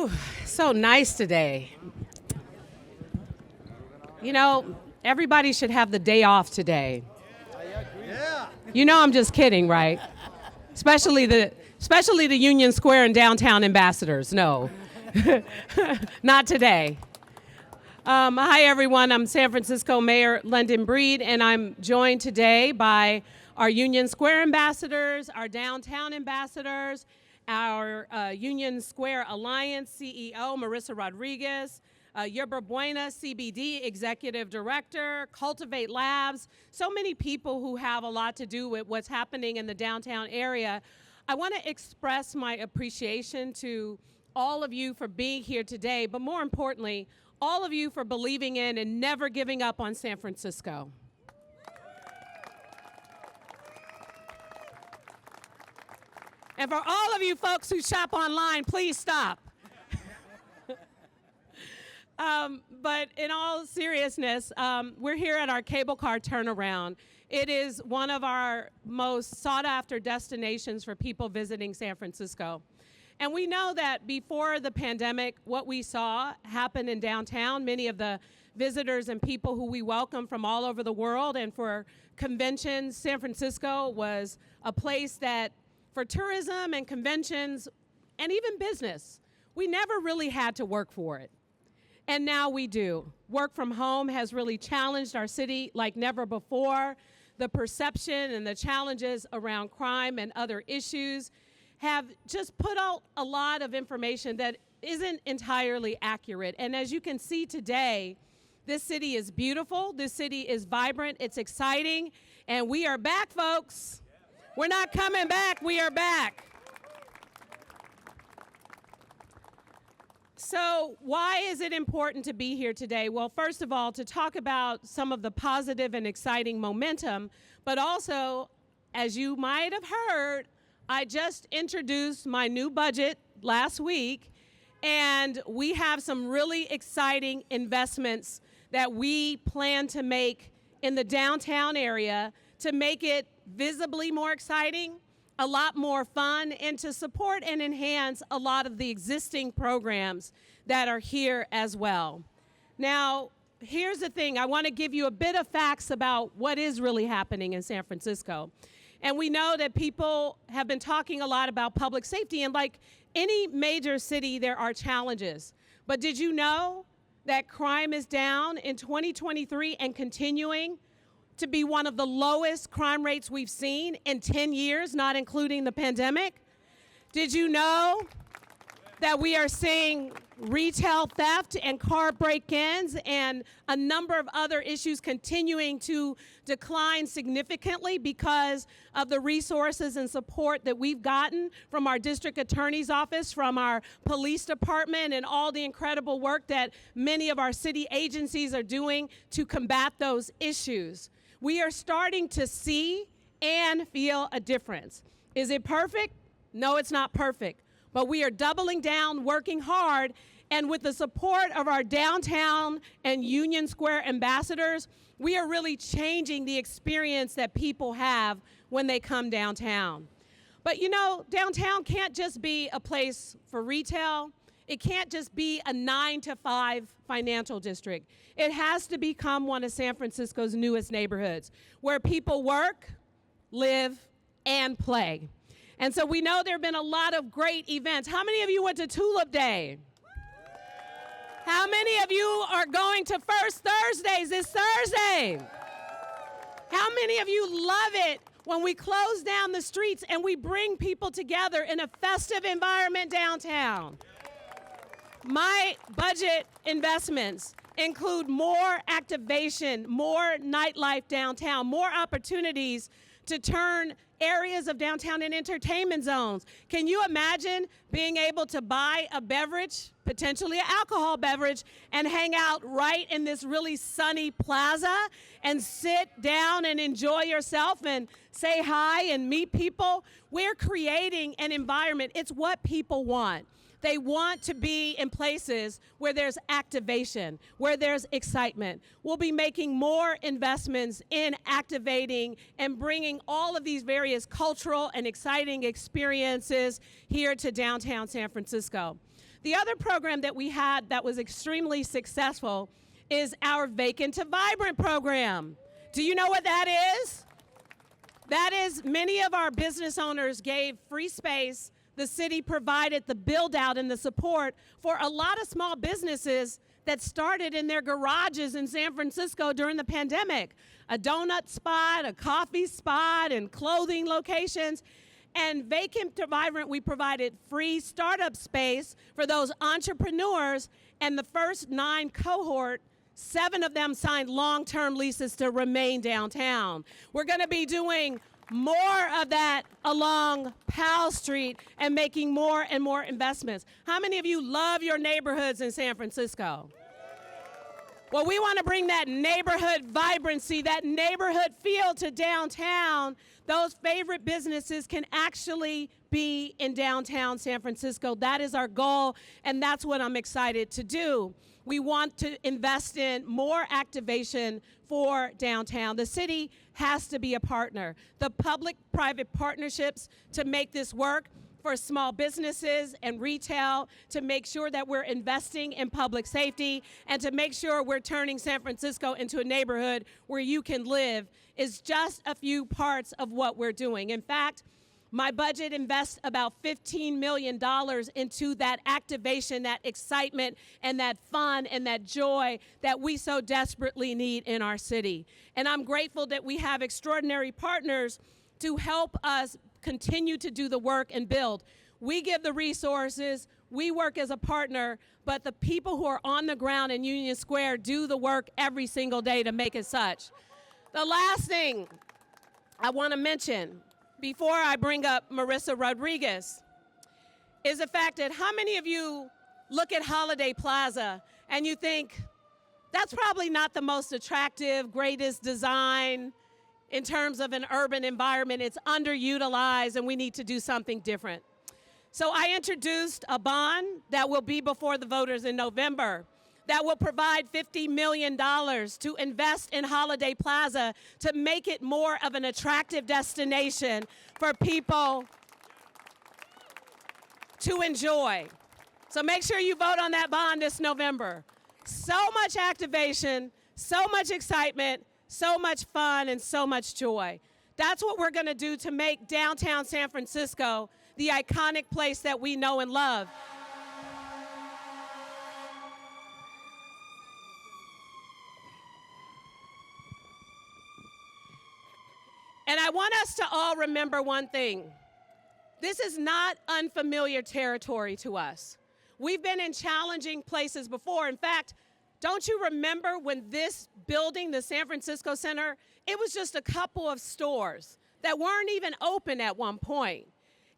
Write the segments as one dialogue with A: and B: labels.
A: Whew, so nice today. You know, everybody should have the day off today.
B: Yeah.
A: You know I'm just kidding, right? Especially the Union Square and downtown ambassadors. No, not today. Hi everyone, I'm San Francisco Mayor London Breed, and I'm joined today by our Union Square ambassadors, our downtown ambassadors, our Union Square Alliance CEO, Marissa Rodriguez, Yerba Buena CBD Executive Director, Cultivate Labs, so many people who have a lot to do with what's happening in the downtown area. I want to express my appreciation to all of you for being here today, but more importantly, all of you for believing in and never giving up on San Francisco. And for all of you folks who shop online, please stop. But in all seriousness, we're here at our cable car turnaround. It is one of our most sought-after destinations for people visiting San Francisco. And we know that before the pandemic, what we saw happen in downtown, many of the visitors and people who we welcome from all over the world, and for conventions, San Francisco was a place that for tourism and conventions and even business, we never really had to work for it. And now we do. Work from home has really challenged our city like never before. The perception and the challenges around crime and other issues have just put out a lot of information that isn't entirely accurate. And as you can see today, this city is beautiful, this city is vibrant, it's exciting, and we are back, folks. We're not coming back, we are back. So why is it important to be here today? Well, first of all, to talk about some of the positive and exciting momentum, but also, as you might have heard, I just introduced my new budget last week, and we have some really exciting investments that we plan to make in the downtown area to make it visibly more exciting, a lot more fun, and to support and enhance a lot of the existing programs that are here as well. Now, here's the thing. I want to give you a bit of facts about what is really happening in San Francisco. And we know that people have been talking a lot about public safety, and like any major city, there are challenges. But did you know that crime is down in 2023 and continuing to be one of the lowest crime rates we've seen in 10 years, not including the pandemic? Did you know that we are seeing retail theft and car break-ins and a number of other issues continuing to decline significantly because of the resources and support that we've gotten from our district attorney's office, from our police department, and all the incredible work that many of our city agencies are doing to combat those issues? We are starting to see and feel a difference. Is it perfect? No, it's not perfect. But we are doubling down, working hard, and with the support of our downtown and Union Square ambassadors, we are really changing the experience that people have when they come downtown. But you know, downtown can't just be a place for retail. It can't just be a 9-to-5 financial district. It has to become one of San Francisco's newest neighborhoods, where people work, live, and play. And so we know there have been a lot of great events. How many of you went to Tulip Day? How many of you are going to First Thursdays this Thursday? How many of you love it when we close down the streets and we bring people together in a festive environment downtown? My budget investments include more activation, more nightlife downtown, more opportunities to turn areas of downtown into entertainment zones. Can you imagine being able to buy a beverage, potentially an alcohol beverage, and hang out right in this really sunny plaza and sit down and enjoy yourself and say hi and meet people? We're creating an environment. It's what people want. They want to be in places where there's activation, where there's excitement. We'll be making more investments in activating and bringing all of these various cultural and exciting experiences here to downtown San Francisco. The other program that we had that was extremely successful is our Vacant to Vibrant program. Do you know what that is? That is, many of our business owners gave free space. The city provided the build out and the support for a lot of small businesses that started in their garages in San Francisco during the pandemic. A donut spot, a coffee spot, and clothing locations. And Vacant to Vibrant, we provided free startup space for those entrepreneurs, and the first 9 cohort, 7 of them signed long-term leases to remain downtown. We're gonna be doing more of that along Powell Street and making more and more investments. How many of you love your neighborhoods in San Francisco? Well, we want to bring that neighborhood vibrancy, that neighborhood feel to downtown. Those favorite businesses can actually be in downtown San Francisco. That is our goal, and that's what I'm excited to do. We want to invest in more activation for downtown. The city has to be a partner. The public-private partnerships to make this work for small businesses and retail, to make sure that we're investing in public safety, and to make sure we're turning San Francisco into a neighborhood where you can live is just a few parts of what we're doing. In fact, my budget invests about $15 million into that activation, that excitement, and that fun, and that joy that we so desperately need in our city. And I'm grateful that we have extraordinary partners to help us continue to do the work and build. We give the resources, we work as a partner, but the people who are on the ground in Union Square do the work every single day to make it such. The last thing I want to mention before I bring up Marissa Rodriguez is the fact that how many of you look at Holiday Plaza and you think, that's probably not the most attractive, greatest design in terms of an urban environment. It's underutilized and we need to do something different. So I introduced a bond that will be before the voters in November that will provide $50 million to invest in Holiday Plaza to make it more of an attractive destination for people to enjoy. So make sure you vote on that bond this November. So much activation, so much excitement, so much fun, and so much joy. That's what we're going to do to make downtown San Francisco the iconic place that we know and love. And I want us to all remember one thing. This is not unfamiliar territory to us. We've been in challenging places before. In fact, don't you remember when this building, the San Francisco Center, it was just a couple of stores that weren't even open at one point.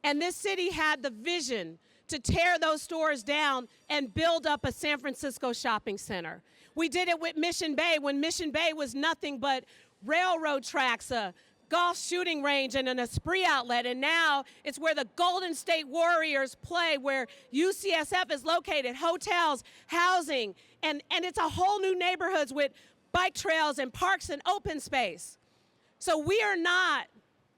A: And this city had the vision to tear those stores down and build up a San Francisco shopping center. We did it with Mission Bay when Mission Bay was nothing but railroad tracks, a golf shooting range, and an Esprit outlet, and now it's where the Golden State Warriors play, where UCSF is located, hotels, housing, and it's a whole new neighborhoods with bike trails and parks and open space. So we are not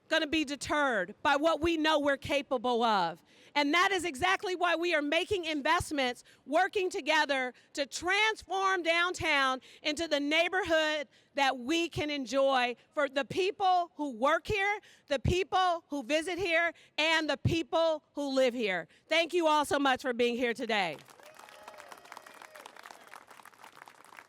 A: going to be deterred by what we know we're capable of. And that is exactly why we are making investments, working together to transform downtown into the neighborhood that we can enjoy for the people who work here, the people who visit here, and the people who live here. Thank you all so much for being here today.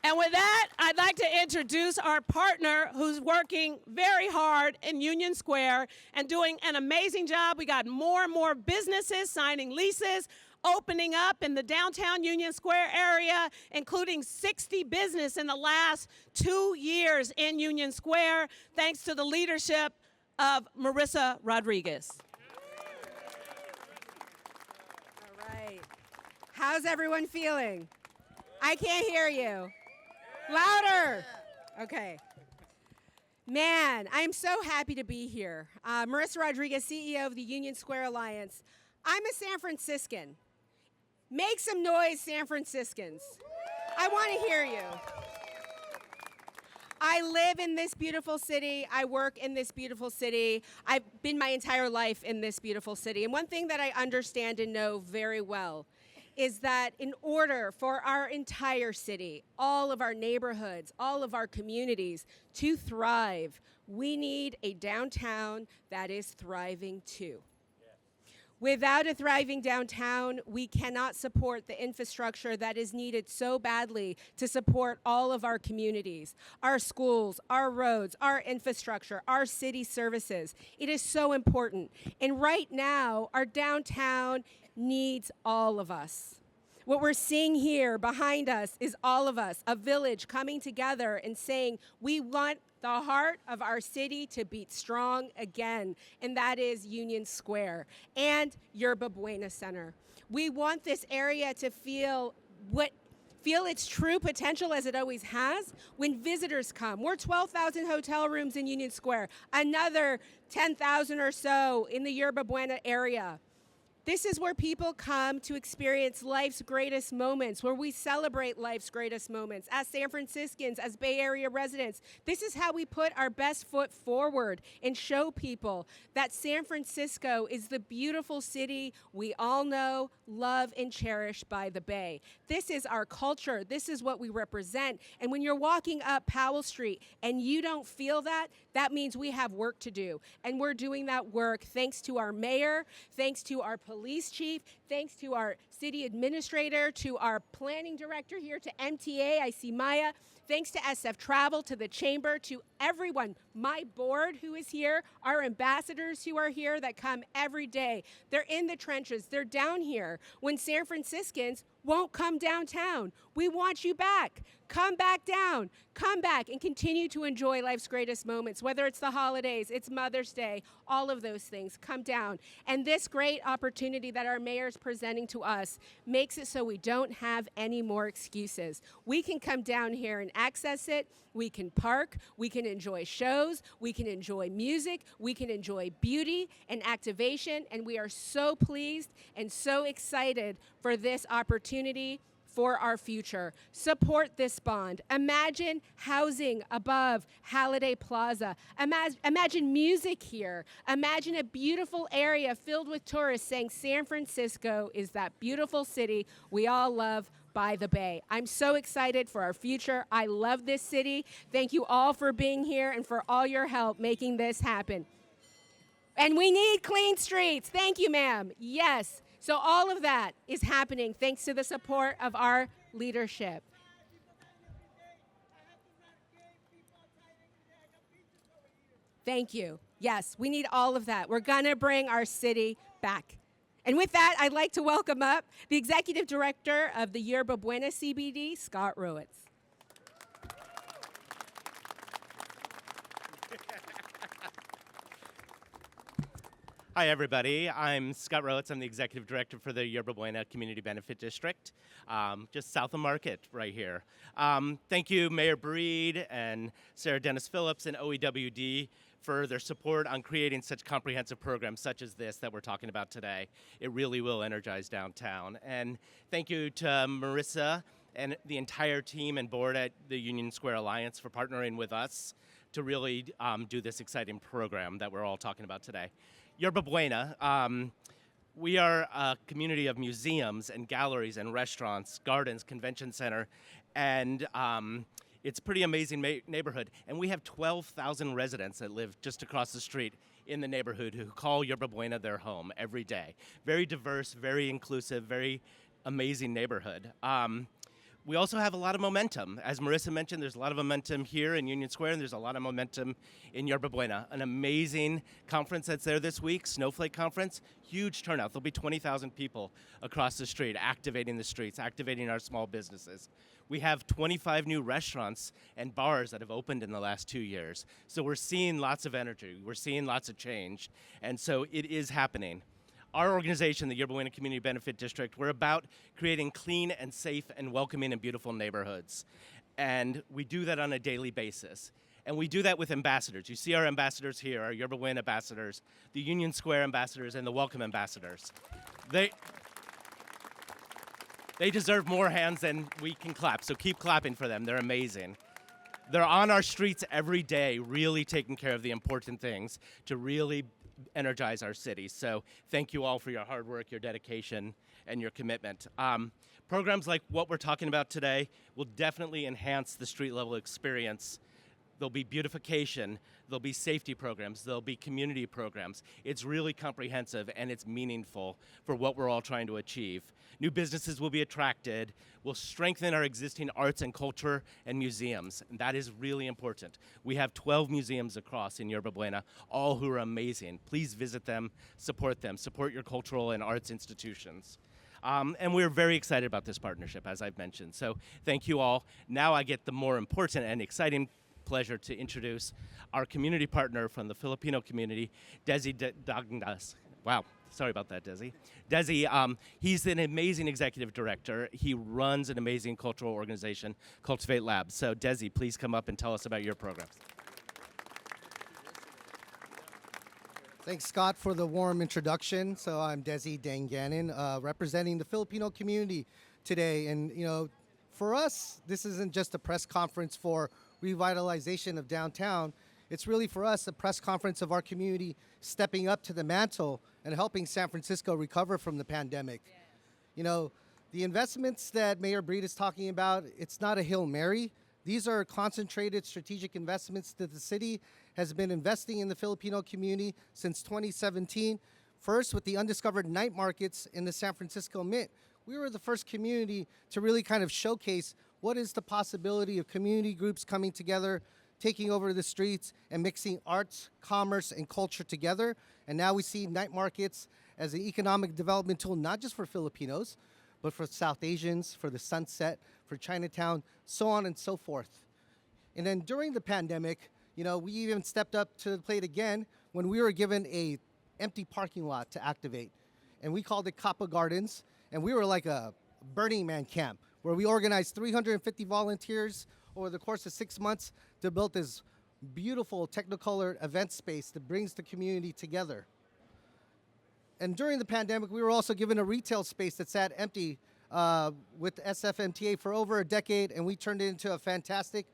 A: And with that, I'd like to introduce our partner who's working very hard in Union Square and doing an amazing job. We got more and more businesses signing leases, opening up in the downtown Union Square area, including 60 businesses in the last 2 years in Union Square, thanks to the leadership of Marissa Rodriguez.
C: All right. How's everyone feeling? I can't hear you. Louder. Okay. Man, I am so happy to be here. Marissa Rodriguez, CEO of the Union Square Alliance. I'm a San Franciscan. Make some noise, San Franciscans. I want to hear you. I live in this beautiful city. I work in this beautiful city. I've been my entire life in this beautiful city. And one thing that I understand and know very well is that in order for our entire city, all of our neighborhoods, all of our communities to thrive, we need a downtown that is thriving too. Without a thriving downtown, we cannot support the infrastructure that is needed so badly to support all of our communities, our schools, our roads, our infrastructure, our city services. It is so important. And right now, our downtown needs all of us. What we're seeing here behind us is all of us, a village coming together and saying, we want the heart of our city to beat strong again, and that is Union Square and Yerba Buena Center. We want this area to feel its true potential as it always has when visitors come. We're 12,000 hotel rooms in Union Square, another 10,000 or so in the Yerba Buena area. This is where people come to experience life's greatest moments, where we celebrate life's greatest moments. As San Franciscans, as Bay Area residents, this is how we put our best foot forward and show people that San Francisco is the beautiful city we all know, love, and cherish by the Bay. This is our culture. This is what we represent. And when you're walking up Powell Street and you don't feel that, that means we have work to do. And we're doing that work thanks to our mayor, thanks to our police chief, thanks to our city administrator, to our planning director here, to MTA, I see Maya, thanks to SF Travel, to the chamber, to everyone, my board who is here, our ambassadors who are here that come every day. They're in the trenches, they're down here when San Franciscans won't come downtown. We want you back. Come back down. Come back and continue to enjoy life's greatest moments, whether it's the holidays, it's Mother's Day, all of those things. Come down. And this great opportunity that our mayor is presenting to us makes it so we don't have any more excuses. We can come down here and access it. We can park. We can enjoy shows. We can enjoy music. We can enjoy beauty and activation. And we are so pleased and so excited for this opportunity for our future. Support this bond. Imagine housing above Halliday Plaza. Imagine music here. Imagine a beautiful area filled with tourists saying San Francisco is that beautiful city we all love by the Bay. I'm so excited for our future. I love this city. Thank you all for being here and for all your help making this happen. And we need clean streets. Thank you, ma'am. Yes. So all of that is happening thanks to the support of our leadership. Thank you. Yes, we need all of that. We're going to bring our city back. And with that, I'd like to welcome up the Executive Director of the Yerba Buena CBD, Scott Rowitz.
B: Hi, everybody. I'm Scott Rowitz. I'm the Executive Director for the Yerba Buena Community Benefit District, just south of Market right here. Thank you, Mayor Breed and Sarah Dennis Phillips and OEWD for their support on creating such comprehensive programs such as this that we're talking about today. It really will energize downtown. And thank you to Marissa and the entire team and board at the Union Square Alliance for partnering with us to really do this exciting program that we're all talking about today. Yerba Buena, we are a community of museums and galleries and restaurants, gardens, convention center, and it's a pretty amazing neighborhood. And we have 12,000 residents that live just across the street in the neighborhood who call Yerba Buena their home every day. Very diverse, very inclusive, very amazing neighborhood. We also have a lot of momentum. As Marissa mentioned, there's a lot of momentum here in Union Square, and there's a lot of momentum in Yerba Buena. An amazing conference that's there this week, Snowflake Conference, huge turnout. There'll be 20,000 people across the street, activating the streets, activating our small businesses. We have 25 new restaurants and bars that have opened in the last 2 years. So we're seeing lots of energy. We're seeing lots of change. And so it is happening. Our organization, the Yerba Buena Community Benefit District, we're about creating clean and safe and welcoming and beautiful neighborhoods. And we do that on a daily basis. And we do that with ambassadors. You see our ambassadors here, our Yerba Buena ambassadors, the Union Square ambassadors, and the Welcome ambassadors. They deserve more hands than we can clap, so keep clapping for them. They're amazing. They're on our streets every day, really taking care of the important things to really energize our city. So thank you all for your hard work, your dedication, and your commitment. Programs like what we're talking about today will definitely enhance the street level experience. There'll be beautification, there'll be safety programs, there'll be community programs. It's really comprehensive and it's meaningful for what we're all trying to achieve. New businesses will be attracted, we'll strengthen our existing arts and culture and museums, and that is really important. We have 12 museums across in Yerba Buena, all who are amazing. Please visit them, support your cultural and arts institutions. And we're very excited about this partnership, as I've mentioned. So thank you all. Now I get the more important and exciting pleasure to introduce our community partner from the Filipino community, Desi Dagnas. Wow, sorry about that, Desi. Desi, he's an amazing executive director. He runs an amazing cultural organization, Cultivate Labs. So Desi, please come up and tell us about your programs.
D: Thanks, Scott, for the warm introduction. So I'm Desi Danganin, representing the Filipino community today. And, you know, for us, this isn't just a press conference for revitalization of downtown. It's really, for us, a press conference of our community stepping up to the mantle and helping San Francisco recover from the pandemic. Yes. You know, the investments that Mayor Breed is talking about, it's not a Hail Mary. These are concentrated strategic investments that the city has been investing in the Filipino community since 2017. First, with the undiscovered night markets in the San Francisco Mint. We were the first community to really kind of showcase what is the possibility of community groups coming together, taking over the streets, and mixing arts, commerce, and culture together. And now we see night markets as an economic development tool, not just for Filipinos, but for South Asians, for the Sunset, for Chinatown, so on and so forth. And then during the pandemic, you know, we even stepped up to the plate again when we were given a empty parking lot to activate. And we called it Kappa Gardens. And we were like a Burning Man camp where we organized 350 volunteers over the course of 6 months to build this beautiful Technicolor event space that brings the community together. And during the pandemic, we were also given a retail space that sat empty with SFMTA for over a decade, and we turned it into a fantastic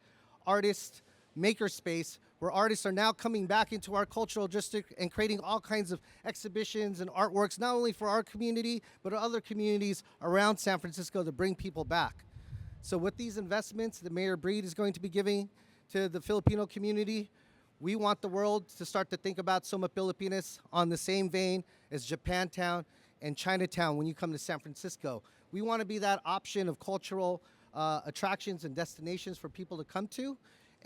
D: artist maker space where artists are now coming back into our cultural district and creating all kinds of exhibitions and artworks, not only for our community, but other communities around San Francisco to bring people back. So with these investments that Mayor Breed is going to be giving to the Filipino community, we want the world to start to think about Soma Pilipinas on the same vein as Japantown and Chinatown when you come to San Francisco. We want to be that option of cultural attractions and destinations for people to come to.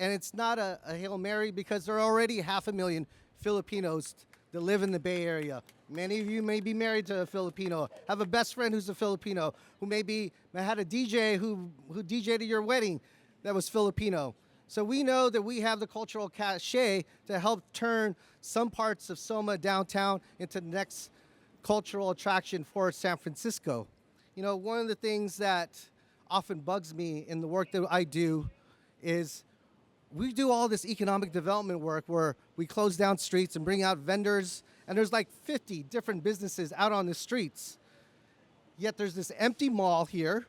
D: And it's not a Hail Mary because there are already 500,000 Filipinos that live in the Bay Area. Many of you may be married to a Filipino, have a best friend who's a Filipino, who maybe had a DJ who DJ'd at your wedding that was Filipino. So we know that we have the cultural cachet to help turn some parts of Soma downtown into the next cultural attraction for San Francisco. You know, one of the things that often bugs me in the work that I do is we do all this economic development work where we close down streets and bring out vendors, and there's like 50 different businesses out on the streets. Yet there's this empty mall here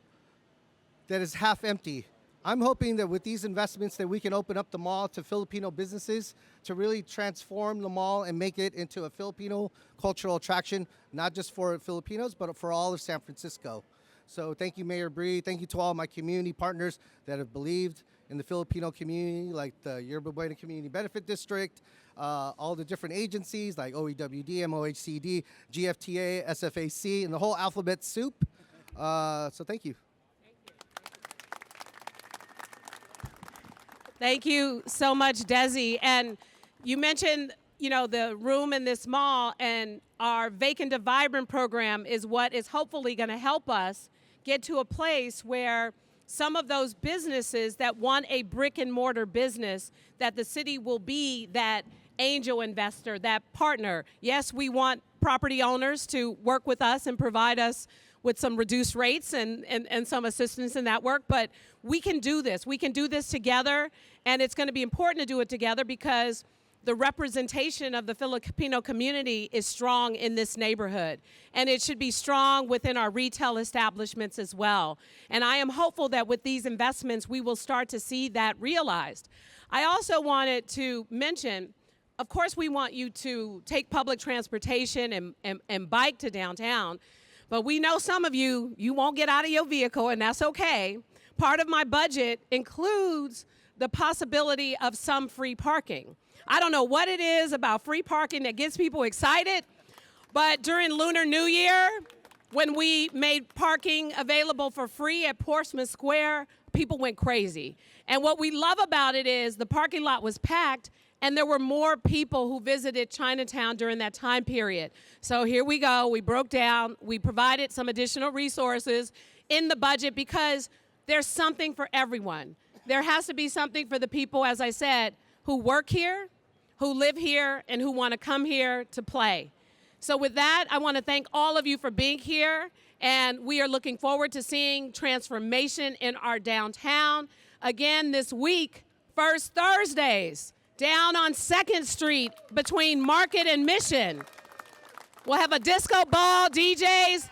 D: that is half empty. I'm hoping that with these investments that we can open up the mall to Filipino businesses to really transform the mall and make it into a Filipino cultural attraction, not just for Filipinos, but for all of San Francisco. So thank you, Mayor Breed. Thank you to all my community partners that have believed in the Filipino community, like the Yerba Buena Community Benefit District, all the different agencies like OEWD, MOHCD, GFTA, SFAC, and the whole alphabet soup. So thank you.
A: Thank you so much, Desi. And you mentioned, you know, the room in this mall, and our Vacant to Vibrant program is what is hopefully going to help us get to a place where some of those businesses that want a brick and mortar business, that the city will be that angel investor, that partner. Yes, we want property owners to work with us and provide us with some reduced rates and some assistance in that work, but we can do this. We can do this together, and it's going to be important to do it together because the representation of the Filipino community is strong in this neighborhood, and it should be strong within our retail establishments as well. And I am hopeful that with these investments, we will start to see that realized. I also wanted to mention of course, we want you to take public transportation and bike to downtown. But we know some of you won't get out of your vehicle, and that's okay. Part of my budget includes the possibility of some free parking. I don't know what it is about free parking that gets people excited, but during Lunar New Year, when we made parking available for free at Portsmouth Square, people went crazy. And what we love about it is the parking lot was packed, and there were more people who visited Chinatown during that time period. So here we go. We broke down. We provided some additional resources in the budget because there's something for everyone. There has to be something for the people, as I said, who work here, who live here, and who want to come here to play. So with that, I want to thank all of you for being here, and we are looking forward to seeing transformation in our downtown. Again, this week, First Thursdays, down on 2nd Street between Market and Mission. We'll have a disco ball, DJs,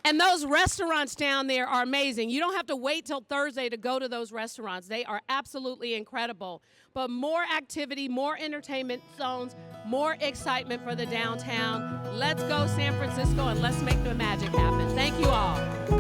A: and those restaurants down there are amazing. You don't have to wait till Thursday to go to those restaurants. They are absolutely incredible. But more activity, more entertainment zones, more excitement for the downtown. Let's go San Francisco and let's make the magic happen. Thank you all.